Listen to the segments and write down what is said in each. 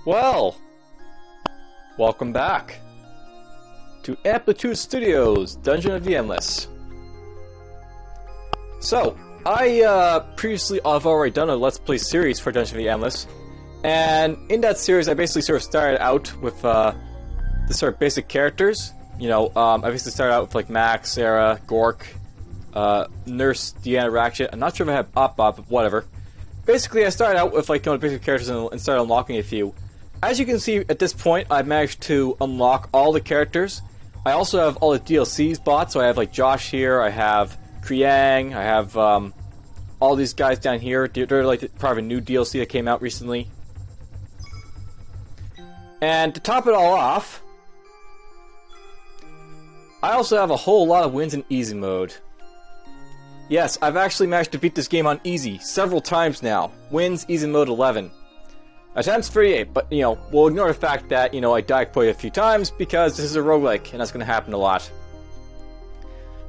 Well, welcome back to Amplitude Studios, Dungeon of the Endless. So, I previously have already done a Let's Play series for Dungeon of the Endless, and in that series I basically sort of started out with the sort of basic characters. You know, I basically started out with like Max, Sarah, Gork, Nurse, Deanna, Ratchet. I'm not sure if I have Bop, but whatever. Basically, I started out with like basic characters and started unlocking a few. As you can see at this point, I've managed to unlock all the characters. I also have all the DLCs bought, so I have like Josh here, I have Kriang, I have all these guys down here. They're like part of a new DLC that came out recently. And to top it all off, I also have a whole lot of wins in easy mode. Yes, I've actually managed to beat this game on easy several times now. Wins, easy mode 11. Attempts 38, but, you know, we'll ignore the fact that, you know, I died quite a few times because this is a roguelike, and that's going to happen a lot.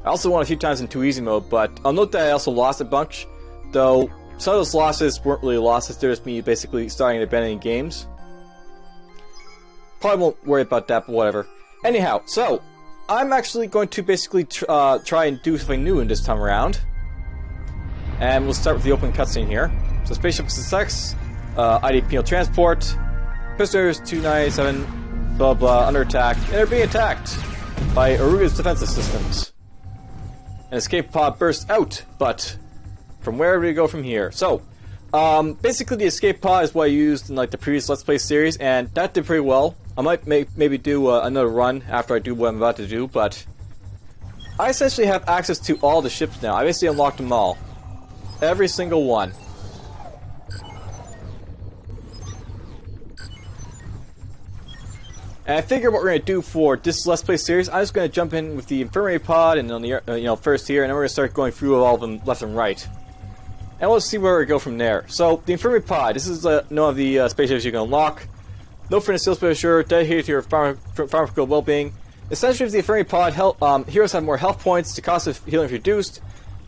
I also won a few times in 2 easy mode, but I'll note that I also lost a bunch, though some of those losses weren't really losses, they're just me basically starting and abandoning games. Probably won't worry about that, but whatever. Anyhow, so, I'm actually going to basically try and do something new in this time around. And we'll start with the opening cutscene here. So, spaceship success. ID penal transport, prisoners 297, blah blah, under attack, and they're being attacked by Aruga's defensive systems. An escape pod bursts out, but from where do we go from here? So, basically the escape pod is what I used in like the previous Let's Play series, and that did pretty well. I might maybe do another run after I do what I'm about to do, but I essentially have access to all the ships now. I basically unlocked them all. Every single one. And I figure what we're going to do for this Let's Play series, I'm just going to jump in with the Infirmary Pod and on the first here, and then we're going to start going through all of them left and right. And we'll see where we go from there. So, the Infirmary Pod, this is one of the spaceships you can unlock. No fitness skill special, dedicated to your pharmaceutical well-being. Essentially, with the Infirmary Pod, heroes have more health points, the cost of healing is reduced.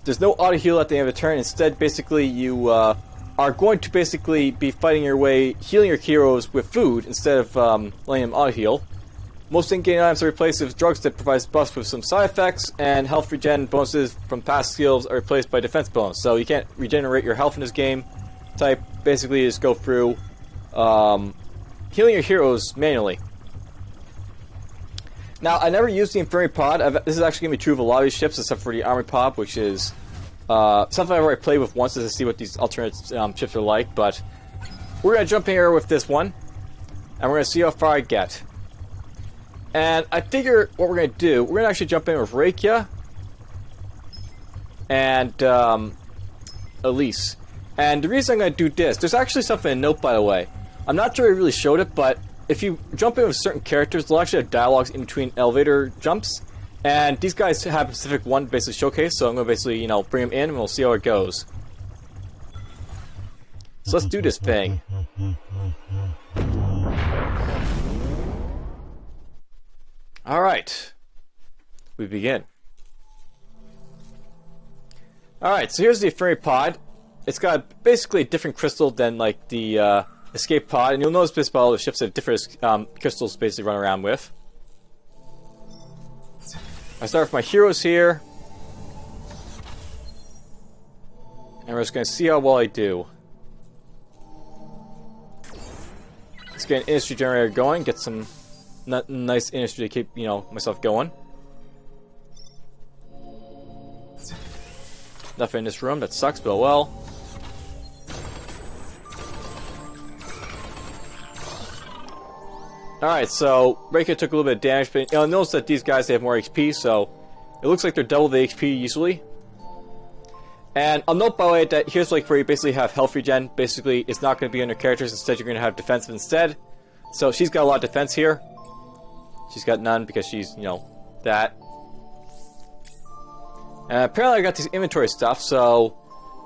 There's no auto-heal at the end of the turn. Instead, basically, you are going to basically be fighting your way, healing your heroes with food instead of letting them auto-heal. Most in-game items are replaced with drugs that provide buffs with some side effects, and health regen bonuses from past skills are replaced by defense bonus. So you can't regenerate your health in this game. Type basically just go through healing your heroes manually. Now, I never used the Infirmary Pod. This is actually going to be true of a lot of these ships, except for the Army Pod, which is something I've already played with once to see what these alternate ships are like, but we're going to jump in here with this one, and we're going to see how far I get. And I figure what we're going to do, we're going to actually jump in with Rayka and Elise. And the reason I'm going to do this, there's actually something to note, by the way. I'm not sure I really showed it, but if you jump in with certain characters, they'll actually have dialogues in between elevator jumps. And these guys have a specific one basically showcase, so I'm going to basically, you know, bring them in and we'll see how it goes. So let's do this thing. Alright. We begin. Alright, so here's the Infirmary Pod. It's got basically a different crystal than like the escape pod, and you'll notice basically all the ships have different crystals to basically run around with. I start with my heroes here, and we're just going to see how well I do. Let's get an industry generator going, get some nice industry to keep, you know, myself going. Nothing in this room, that sucks, but well. Alright, so Rayka took a little bit of damage, but you know, notice that these guys, they have more HP, so it looks like they're double the HP usually. And I'll note, by the way, that here's like where you basically have health regen. Basically, it's not going to be under characters, instead you're going to have defensive instead. So she's got a lot of defense here. She's got none because she's, you know, that. And apparently I got these inventory stuff, so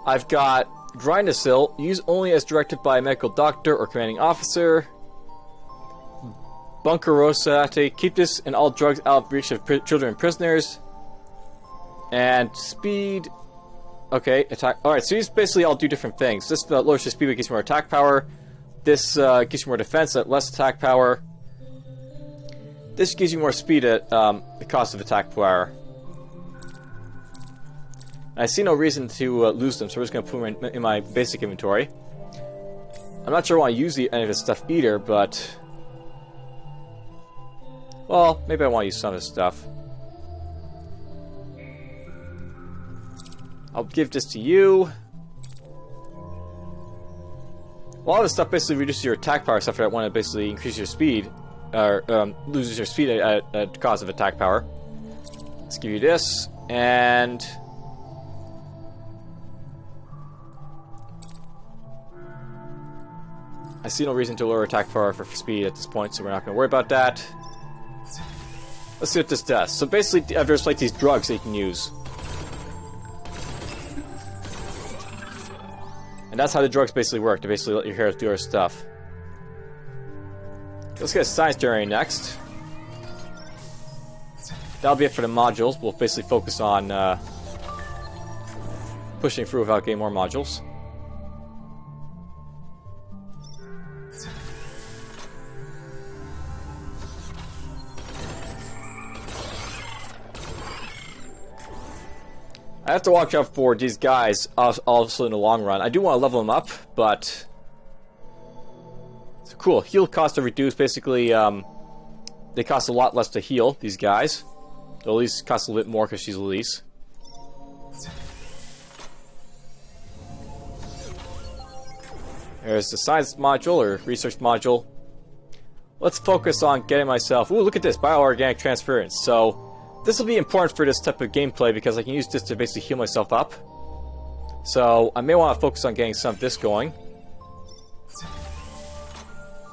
I've got Grindasil, use only as directed by a medical doctor or commanding officer. Bunkerosate, keep this and all drugs out of reach of children and prisoners. And speed. Okay, attack. Alright, so these basically all do different things. This lowers your speed but gives more attack power. This gives you more defense at less attack power. This gives you more speed at the cost of attack power. I see no reason to lose them, so we're just going to put them in my basic inventory. I'm not sure I want to use any of this stuff either, but... well, maybe I want to use some of this stuff. I'll give this to you. A lot of this stuff basically reduces your attack power, except for that one that basically increases your speed, or loses your speed at the cost of attack power. Let's give you this, and... I see no reason to lower attack power for speed at this point, so we're not going to worry about that. Let's see what this does. So basically, there's like these drugs that you can use. And that's how the drugs basically work. They basically let your hair do their stuff. Let's get a science journey next. That'll be it for the modules. We'll basically focus on pushing through without getting more modules. I have to watch out for these guys also in the long run. I do want to level them up, but... it's cool. Heal costs are reduced. Basically, they cost a lot less to heal, these guys. Elise costs a little bit more because she's Elise. There's the science module, or research module. Let's focus on getting myself... ooh, look at this! Bioorganic transference. So... this will be important for this type of gameplay because I can use this to basically heal myself up. So I may want to focus on getting some of this going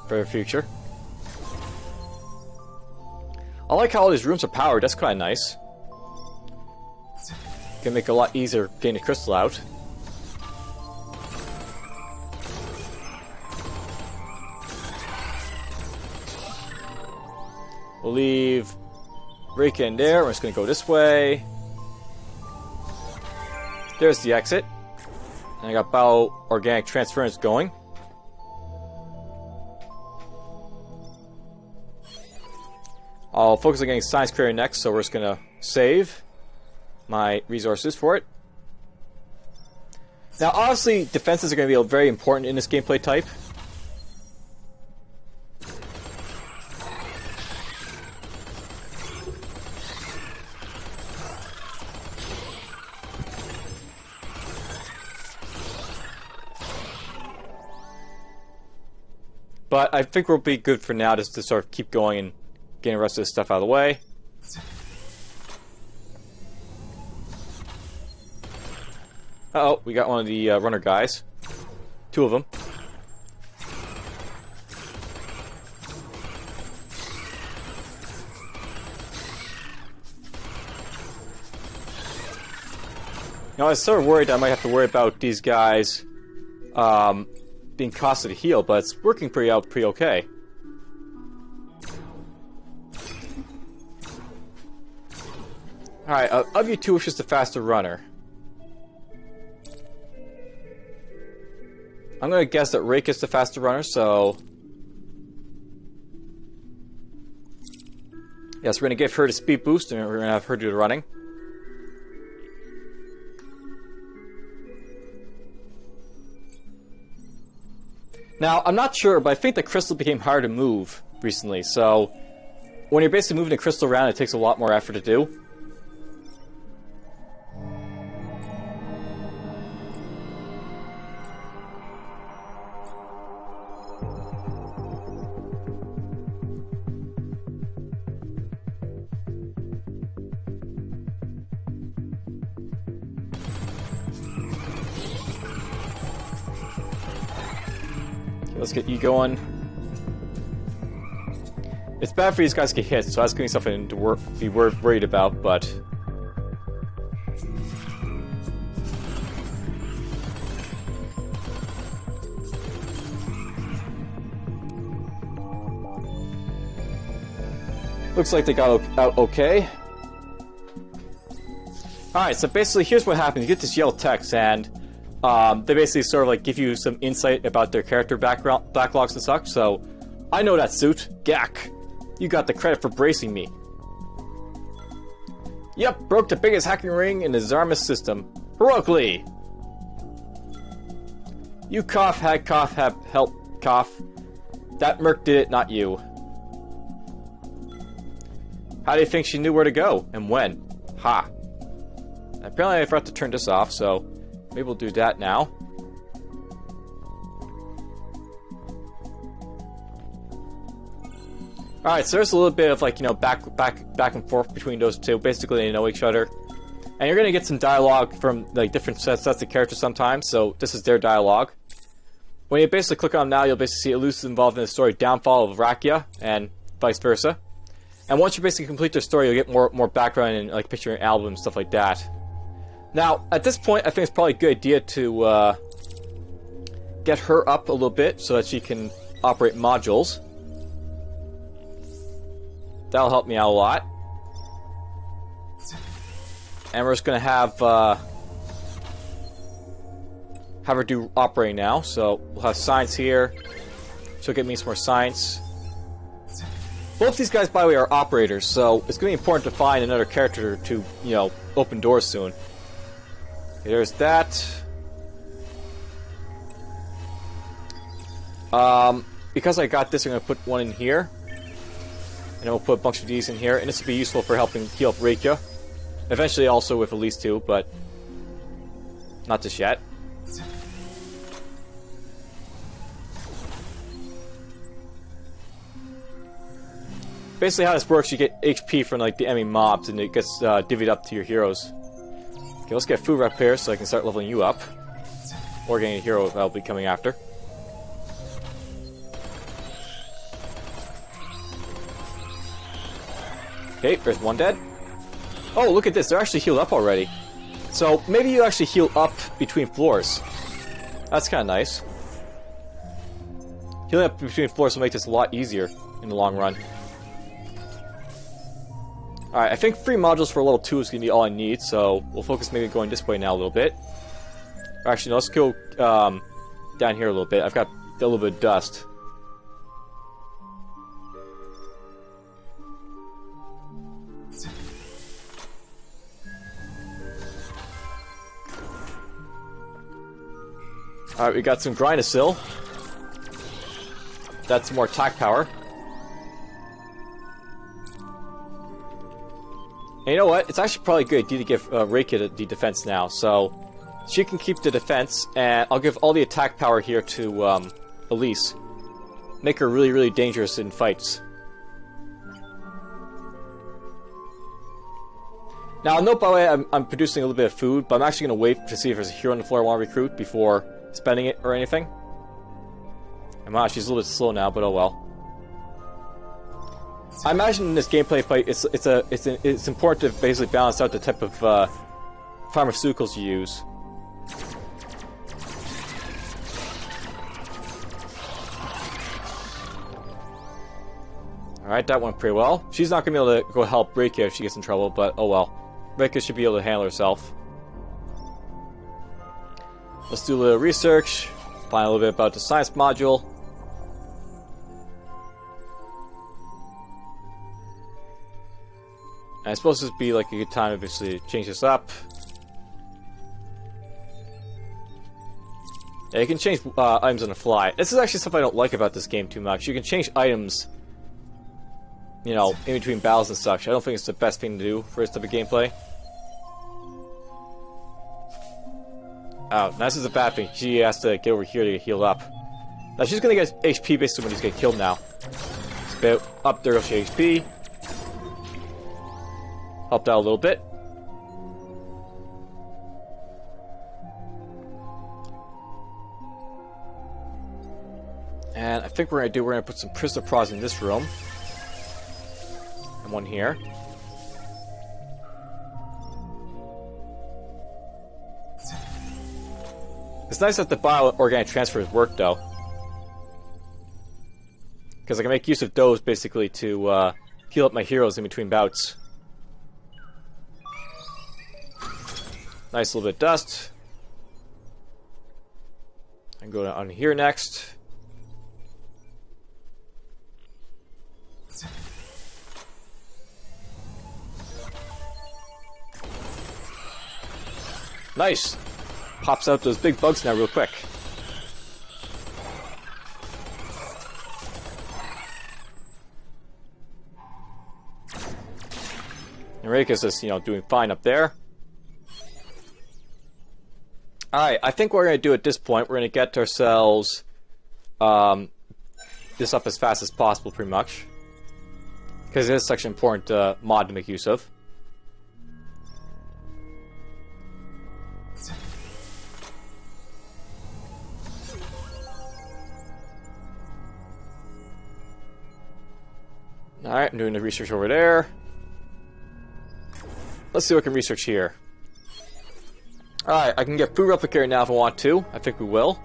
for the future. I like how all these rooms are powered. That's kind of nice. Can make it a lot easier getting the crystal out. We'll leave Rayka in there. We're just going to go this way. There's the exit. And I got bioorganic transference going. I'll focus on getting science career next, so we're just going to save my resources for it. Now, obviously, defenses are going to be very important in this gameplay type. But I think we'll be good for now just to sort of keep going and getting the rest of this stuff out of the way. Uh-oh, we got one of the runner guys. Two of them. Now I was sort of worried I might have to worry about these guys being costly to heal, but it's working pretty okay. Alright, of you two, which is the faster runner? I'm gonna guess that Rayka is the faster runner, so... yes, we're gonna give her the speed boost, and we're gonna have her do the running. Now, I'm not sure, but I think the crystal became hard to move recently, so... when you're basically moving the crystal around, it takes a lot more effort to do. Let's get you going. It's bad for these guys to get hit, so that's going to be something to be worried about, but... looks like they got out okay. Alright, so basically here's what happens. You get this yellow text, and... They basically sort of like give you some insight about their character backlogs and such. So, I know that suit. Gak. You got the credit for bracing me. Yep, broke the biggest hacking ring in the Zarmus system. Heroically! You cough, had cough, have help, cough. That merc did it, not you. How do you think she knew where to go, and when? Ha. Apparently I forgot to turn this off, so maybe we'll do that now. Alright, so there's a little bit of like, you know, back and forth between those two. Basically, they know each other. And you're gonna get some dialogue from like different sets of characters sometimes, so this is their dialogue. When you basically click on them now, you'll basically see Elise involved in the story Downfall of Rayka, and vice versa. And once you basically complete their story, you'll get more background and like picture an album and stuff like that. Now, at this point, I think it's probably a good idea to get her up a little bit so that she can operate modules. That'll help me out a lot. And we're just gonna have her do operating now. So we'll have science here. She'll get me some more science. Both these guys, by the way, are operators, so it's gonna be important to find another character to, you know, open doors soon. Okay, there's that. Because I got this, I'm gonna put one in here. And we'll put a bunch of these in here, and this will be useful for helping heal up Rayka. Eventually also with Elise too, but not just yet. Basically how this works, you get HP from like the enemy mobs, and it gets divvied up to your heroes. Okay, let's get food rep here so I can start leveling you up. Or getting a hero that'll be coming after. Okay, there's one dead. Oh, look at this, they're actually healed up already. So, maybe you actually heal up between floors. That's kind of nice. Healing up between floors will make this a lot easier in the long run. Alright, I think 3 modules for level 2 is going to be all I need, so we'll focus maybe going this way now a little bit. Actually, no, let's go down here a little bit. I've got a little bit of dust. Alright, we got some Grindacil. That's more attack power. And you know what? It's actually probably a good idea to give Rayka the defense now. So, she can keep the defense, and I'll give all the attack power here to Elise. Make her really, really dangerous in fights. Now, note by the way, I'm producing a little bit of food, but I'm actually going to wait to see if there's a hero on the floor I want to recruit before spending it or anything. And wow, she's a little bit slow now, but oh well. I imagine in this gameplay fight, it's important to basically balance out the type of pharmaceuticals you use. Alright, that went pretty well. She's not going to be able to go help Rayka if she gets in trouble, but oh well. Rayka should be able to handle herself. Let's do a little research, find a little bit about the science module. And I suppose this would be like a good time obviously to change this up. Yeah, you can change items on the fly. This is actually something I don't like about this game too much. You can change items, you know, in between battles and such. I don't think it's the best thing to do for this type of gameplay. Oh, this is a bad thing. She has to get over here to get healed up. Now she's gonna get HP basically when she's get killed now. Spit up, there goes your HP. Helped out a little bit. And I think we're gonna put some prisoner prods in this room. And one here. It's nice that the bio-organic transfers work, though. Because I can make use of those, basically, to heal up my heroes in between bouts. Nice little bit of dust. And go on here next. Nice! Pops out those big bugs now real quick. And Rayka's just, you know, doing fine up there. Alright, I think what we're going to do at this point, we're going to get ourselves this up as fast as possible, pretty much. Because it is such an important mod to make use of. Alright, I'm doing the research over there. Let's see what I can research here. Alright, I can get food replicator now if I want to. I think we will.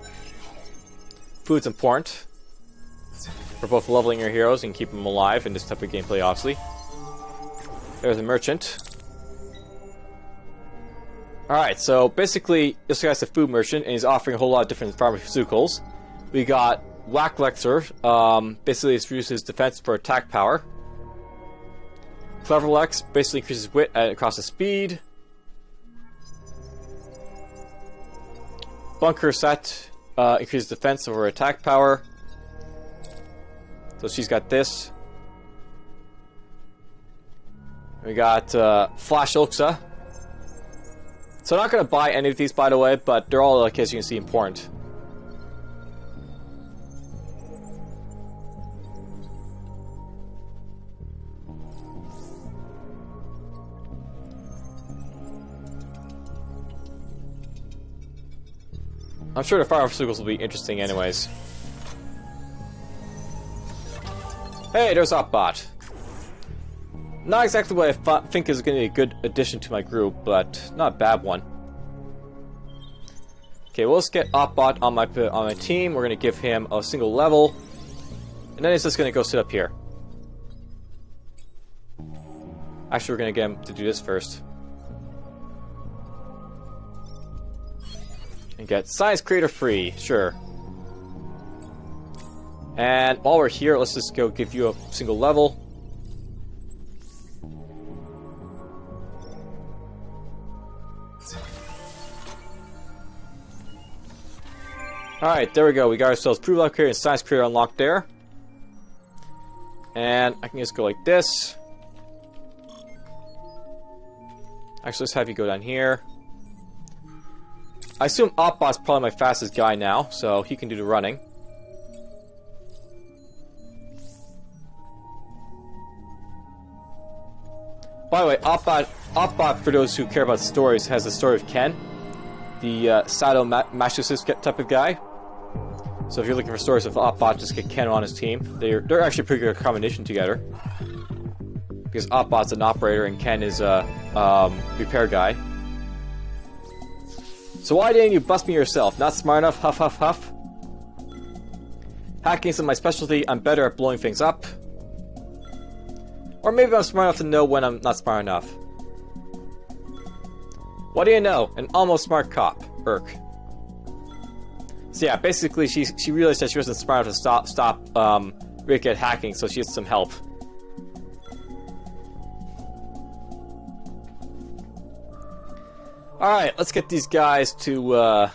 Food's important. For both leveling your heroes and keeping them alive in this type of gameplay, obviously. There's a merchant. Alright, so basically, this guy's a food merchant, and he's offering a whole lot of different pharmaceuticals. We got Whack Lexer, basically it reduces defense for attack power. Clever Lex basically increases wit across the speed. Bunker Set increases defense over attack power. So she's got this. We got Flash Ulxa. So I'm not going to buy any of these, by the way, but they're all, like, as you can see, important. I'm sure the pharmaceuticals will be interesting anyways. Hey, there's Opbot. Not exactly what I think is going to be a good addition to my group, but not a bad one. Okay, well, let's get Opbot on my team. We're going to give him a single level. And then he's just going to go sit up here. Actually, we're going to get him to do this first. And get Science Creator free, sure. And while we're here, let's just go give you a single level. Alright, there we go. We got ourselves Proof Life Creator and Science Creator unlocked there. And I can just go like this. Actually, let's have you go down here. I assume Opbot's probably my fastest guy now, so he can do the running. By the way, Opbot, for those who care about stories, has the story of Ken, the sadomasochistic type of guy. So if you're looking for stories of Opbot, just get Ken on his team. They're actually a pretty good combination together. Because Opbot's an operator and Ken is a repair guy. So why didn't you bust me yourself? Not smart enough? Huff, huff, huff. Hacking isn't my specialty. I'm better at blowing things up. Or maybe I'm smart enough to know when I'm not smart enough. What do you know? An almost smart cop. Irk. So yeah, basically she realized that she wasn't smart enough to stop Rayka at hacking, so she has some help. Alright, let's get these guys to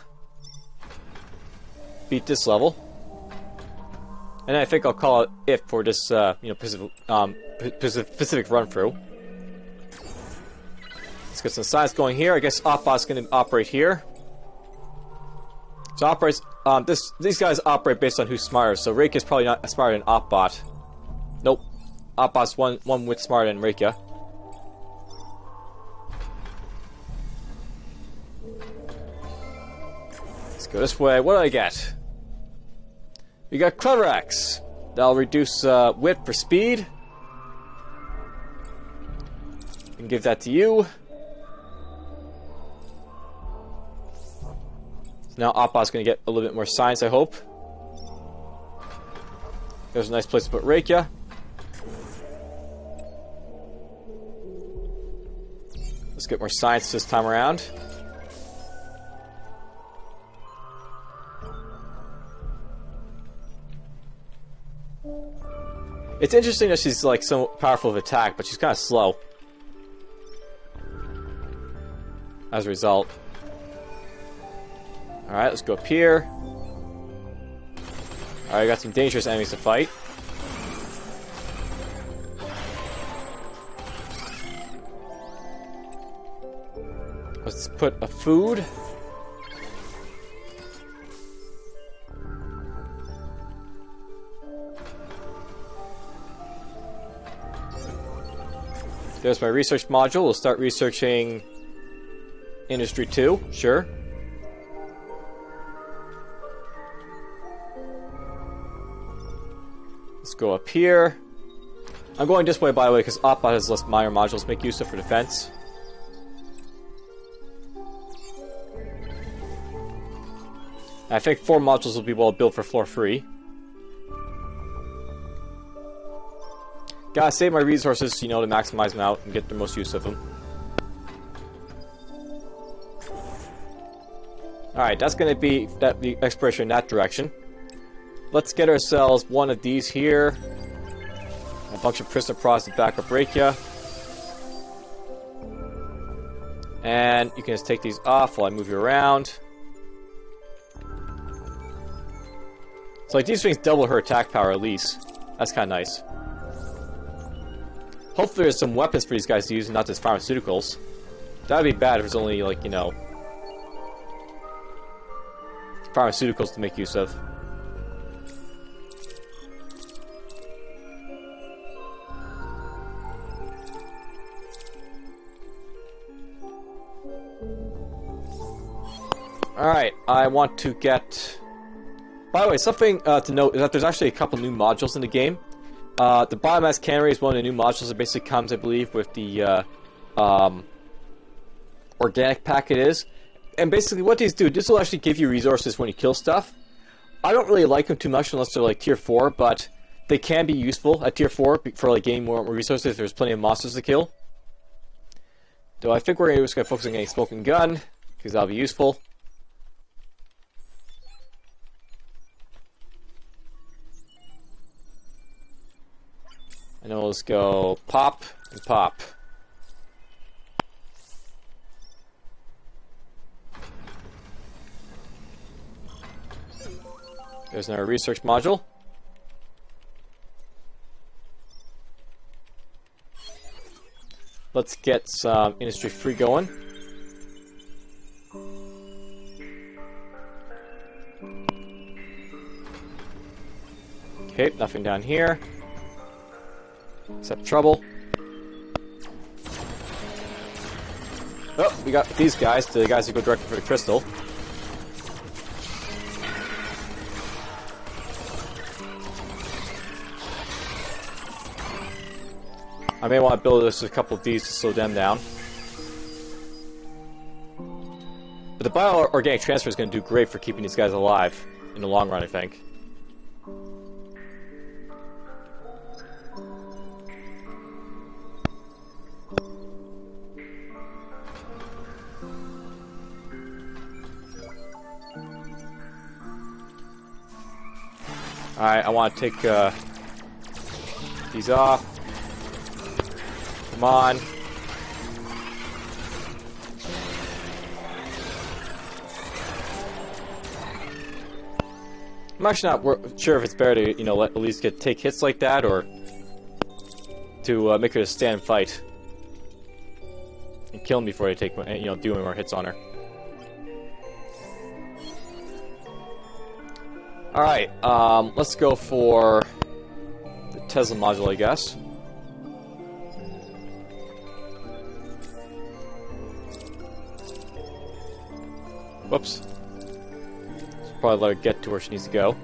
beat this level. And I think I'll call it for this specific run through. Let's get some science going here. I guess Opbot's going to operate here. So operates these guys operate based on who's smarter. So Rayka's probably not smarter than Opbot. Nope. Opbot's one wit smarter than Rayka. Let's go this way. What do I get? We got Clever X. That'll reduce wit for speed. And give that to you. So now Opbot's going to get a little bit more science, I hope. There's a nice place to put Rayka. Let's get more science this time around. It's interesting that she's like so powerful of attack, but she's kind of slow. As a result. Alright, let's go up here. Alright, got some dangerous enemies to fight. Let's put a food. There's my research module. We'll start researching Industry 2, sure. Let's go up here. I'm going this way, by the way, because Opbot has less minor modules to make use of for defense. I think 4 modules will be well built for floor 3. Gotta save my resources, you know, to maximize them out and get the most use of them. Alright, that's gonna be the exploration in that direction. Let's get ourselves one of these here. A bunch of prisoner prods to back up Rayka. And you can just take these off while I move you around. So like these things double her attack power at least. That's kind of nice. Hopefully there's some weapons for these guys to use and not just pharmaceuticals. That would be bad if there's only like, you know, pharmaceuticals to make use of. Alright, I want to get... By the way, something to note is that there's actually a couple new modules in the game. The biomass cannery is one of the new modules that basically comes, I believe, with the organic pack it is. And basically what these do, this will actually give you resources when you kill stuff. I don't really like them too much unless they're like tier 4, but they can be useful at tier 4 for like gaining more resources if there's plenty of monsters to kill. Though I think we're just going to focus on getting smoking gun, because that'll be useful. And then we'll just go pop and pop. There's another research module. Let's get some Industry 3 going. Okay, nothing down here. Except trouble. Oh, we got these guys, the guys who go directly for the crystal. I may want to build just a couple of these to slow them down. But the bioorganic transfer is going to do great for keeping these guys alive in the long run, I think. Alright, I want to take these off. Come on. I'm actually not sure if it's better to, you know, let Elise take hits like that, or to make her just stand and fight and kill him before they take, you know, do any more hits on her. Alright, let's go for the Tesla module, I guess. Whoops. Should probably let her get to where she needs to go.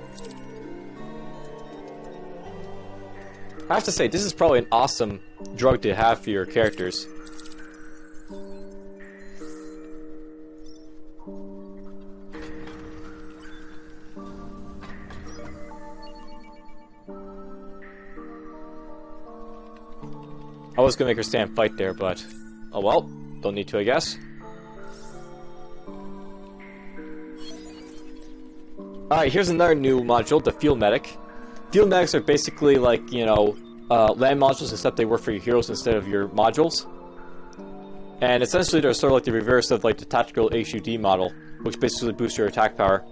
I have to say, this is probably an awesome drug to have for your characters. I was gonna make her stand and fight there, but oh well, don't need to, I guess. Alright, here's another new module, the Field Medic. field medics are basically like, you know, land modules, except they work for your heroes instead of your modules. And essentially they're sort of like the reverse of like the tactical HUD model, which basically boosts your attack power.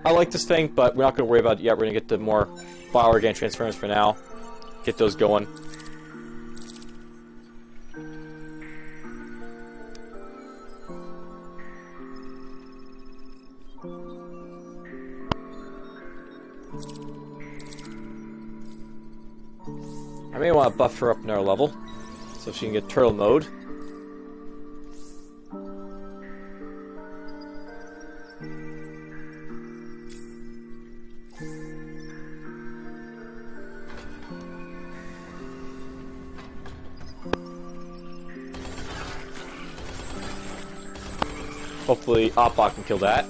I like this thing, but we're not going to worry about it yet. We're going to get the more bioorganic transference for now. Get those going. I may want to buff her up another level, so she can get turtle mode. Hopefully Opbot can kill that.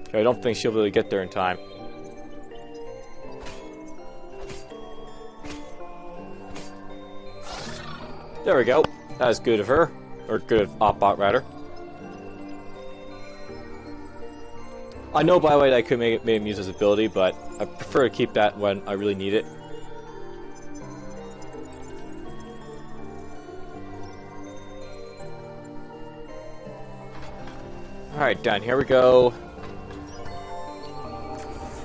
Okay, I don't think she'll be able to get there in time. There we go. That was good of her. Or good of Opbot, rather. I know, by the way, that I could make him use his ability, but I prefer to keep that when I really need it. Alright, down here we go.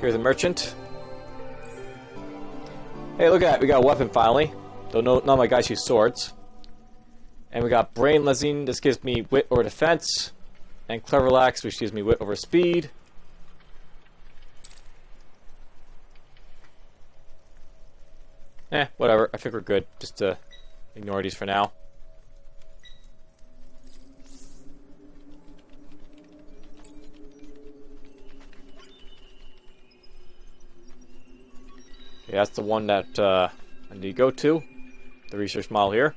Here's a merchant. Hey, look at that. We got a weapon finally. Though none of my guys use swords. And we got Brain Lezine. This gives me wit or defense. And Clever Lax, which gives me wit over speed. Whatever. I think we're good. Just to ignore these for now. Okay, that's the one that I need to go to. The research model here.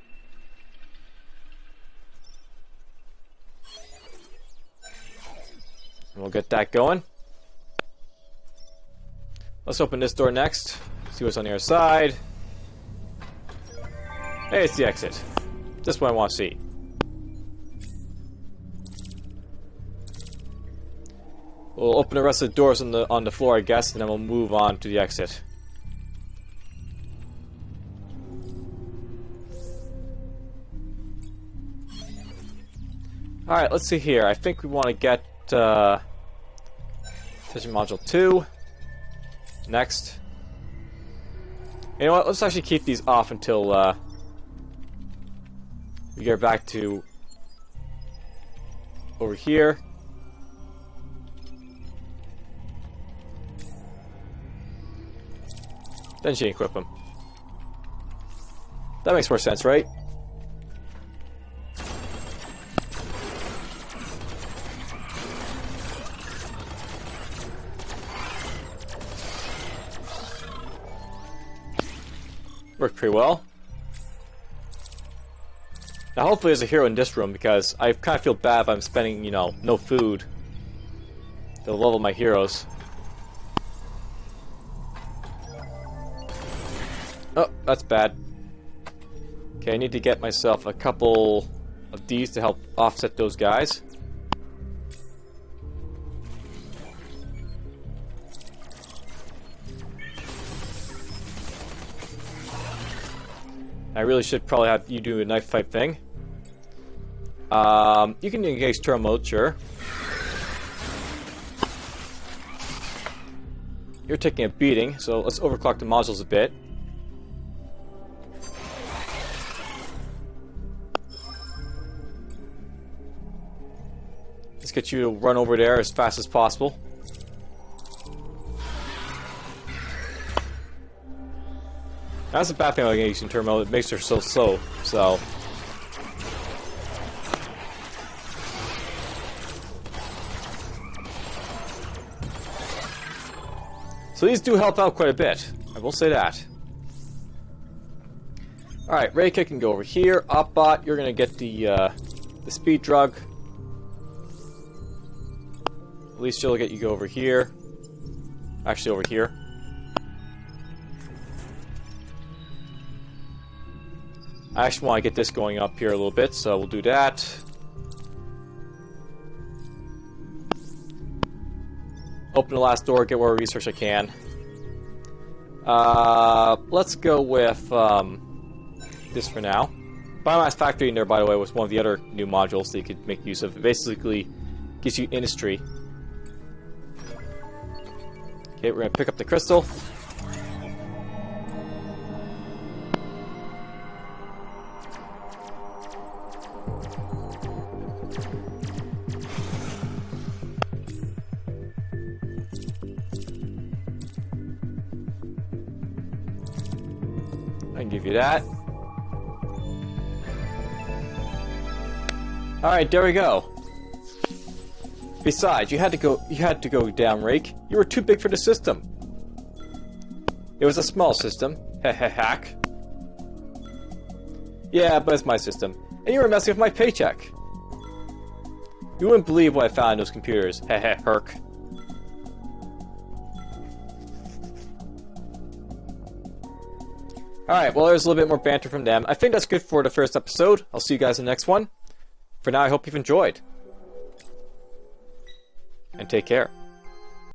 And we'll get that going. Let's open this door next. See what's on the other side. Hey, it's the exit. This one I want to see. We'll open the rest of the doors on the floor, I guess, and then we'll move on to the exit. Alright, let's see here. I think we want to get Fission Module 2 next. You know what? Let's actually keep these off until we get back to over here. Then she can equip them. That makes more sense, right? Worked pretty well. Now hopefully there's a hero in this room, because I kind of feel bad if I'm spending, you know, no food to level my heroes. Oh, that's bad. Okay, I need to get myself a couple of these to help offset those guys. I really should probably have you do a knife fight thing. You can engage turtle mode, sure. You're taking a beating, so let's overclock the modules a bit. Let's get you to run over there as fast as possible. That's a bad thing about using turtle mode. It makes her so slow. So these do help out quite a bit. I will say that. All right, Rayka can go over here. Opbot, you're gonna get the speed drug. At least she'll get you go over here. Actually, over here. I actually want to get this going up here a little bit, so we'll do that. open the last door, get whatever research I can. Let's go with this for now. Biomass Factory in there, by the way, was one of the other new modules that you could make use of. It basically gives you industry. Okay, we're gonna pick up the crystal. I can give you that. Alright, there we go. Besides, you had to go down, Rake. You were too big for the system. It was a small system. Hack. Yeah, but it's my system. And you were messing with my paycheck. You wouldn't believe what I found in those computers. Herc. Alright, well there's a little bit more banter from them. I think that's good for the first episode. I'll see you guys in the next one. For now, I hope you've enjoyed. And take care.